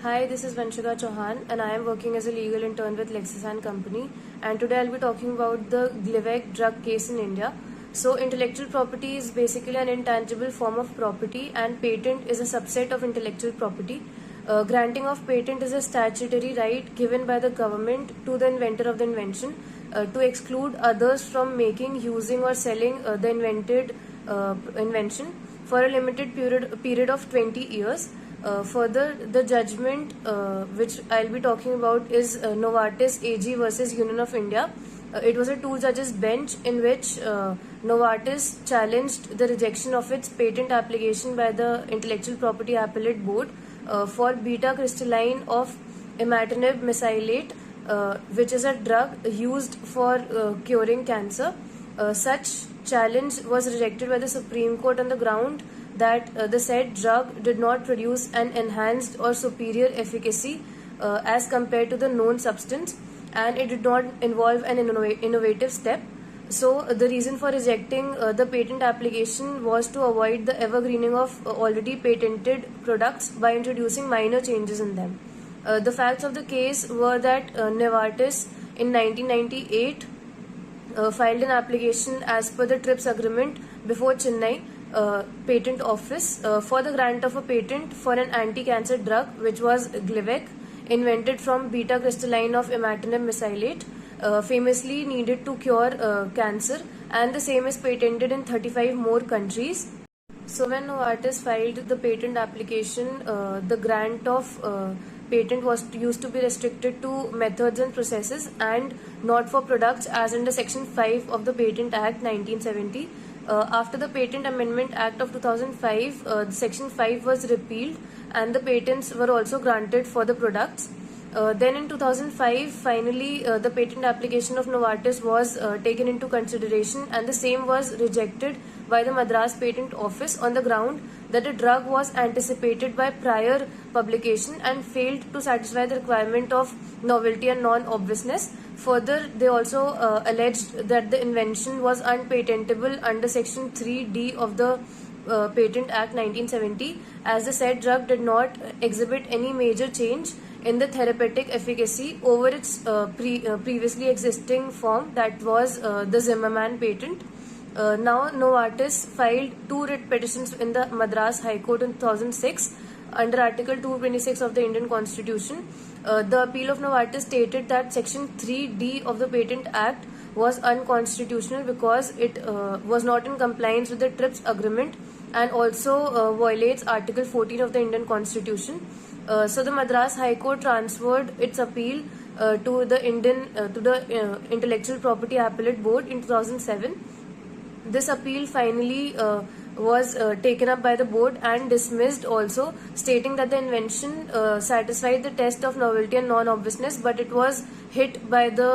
Hi, this is Vanshika Chauhan and I am working as a legal intern with Lexis & Company, and today I'll be talking about the Glivec drug case in India. So intellectual property is basically an intangible form of property and patent is a subset of intellectual property. Granting of patent is a statutory right given by the government to the inventor of the invention to exclude others from making, using or selling the invented invention for a limited period of 20 years. Further, the judgment which I'll be talking about is Novartis AG versus Union of India. It was a two-judges bench in which Novartis challenged the rejection of its patent application by the Intellectual Property Appellate Board for beta-crystalline of imatinib mesylate, which is a drug used for curing cancer. Such challenge was rejected by the Supreme Court on the ground that the said drug did not produce an enhanced or superior efficacy as compared to the known substance, and it did not involve an innovative step. So the reason for rejecting the patent application was to avoid the evergreening of already patented products by introducing minor changes in them. The facts of the case were that Novartis in 1998 filed an application as per the TRIPS agreement before Chennai Patent Office for the grant of a patent for an anti-cancer drug which was Glivec, invented from beta-crystalline of imatinib mesylate, famously needed to cure cancer, and the same is patented in 35 more countries. So when Novartis filed the patent application, the grant of patent was used to be restricted to methods and processes and not for products as under Section 5 of the Patent Act 1970. After the Patent Amendment Act of 2005, Section 5 was repealed and the patents were also granted for the products. Then in 2005, finally, the patent application of Novartis was taken into consideration and the same was rejected by the Madras Patent Office on the ground that the drug was anticipated by prior publication and failed to satisfy the requirement of novelty and non-obviousness. Further, they also alleged that the invention was unpatentable under Section 3D of the Patent Act 1970, as the said drug did not exhibit any major change in the therapeutic efficacy over its previously existing form, that was the Zimmermann patent. Now Novartis filed two writ petitions in the Madras High Court in 2006 under Article 226 of the Indian Constitution. The appeal of Novartis stated that Section 3D of the Patent Act was unconstitutional because it was not in compliance with the TRIPS agreement and also violates Article 14 of the Indian Constitution. So the Madras High Court transferred its appeal to the Intellectual Property Appellate Board in 2007. This appeal finally was taken up by the board and dismissed also, stating that the invention satisfied the test of novelty and non-obviousness, but it was hit by the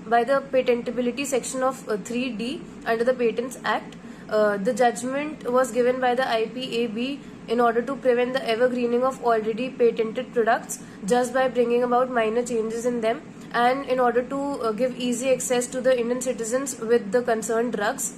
by the patentability section of 3D under the Patents Act. The judgment was given by the IPAB in order to prevent the evergreening of already patented products just by bringing about minor changes in them, and in order to give easy access to the Indian citizens with the concerned drugs.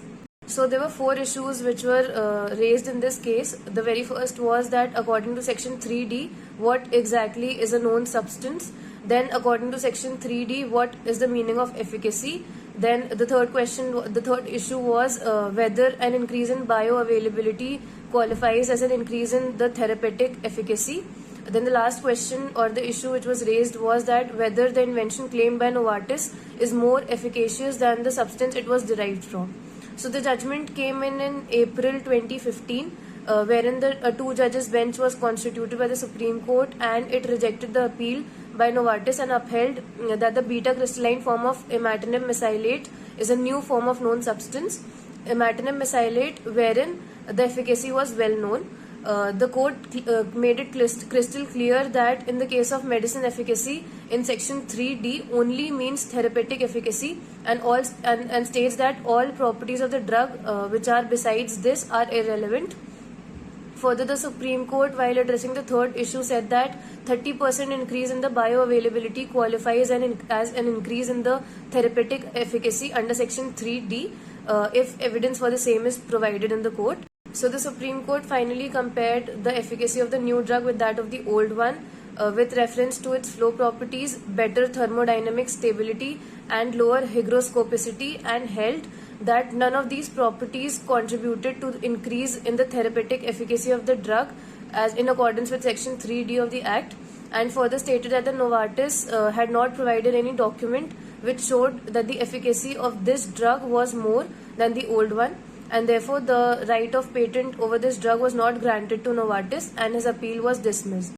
So there were four issues which were raised in this case. The very first was that according to Section 3D, what exactly is a known substance? Then according to Section 3D, what is the meaning of efficacy? Then the third issue was whether an increase in bioavailability qualifies as an increase in the therapeutic efficacy. Then the last question or the issue which was raised was that whether the invention claimed by Novartis is more efficacious than the substance it was derived from. So the judgment came in April 2015, wherein the two judges bench was constituted by the Supreme Court, and it rejected the appeal by Novartis and upheld that the beta-crystalline form of imatinib mesylate is a new form of known substance, imatinib mesylate, wherein the efficacy was well known. The court made it crystal clear that in the case of medicine efficacy in Section 3D only means therapeutic efficacy, and states that all properties of the drug which are besides this are irrelevant. Further, the Supreme Court, while addressing the third issue, said that 30% increase in the bioavailability qualifies as an increase in the therapeutic efficacy under Section 3D if evidence for the same is provided in the court. So the Supreme Court finally compared the efficacy of the new drug with that of the old one with reference to its flow properties, better thermodynamic stability and lower hygroscopicity, and held that none of these properties contributed to increase in the therapeutic efficacy of the drug as in accordance with section 3D of the act, and further stated that the Novartis had not provided any document which showed that the efficacy of this drug was more than the old one, and therefore the right of patent over this drug was not granted to Novartis and his appeal was dismissed.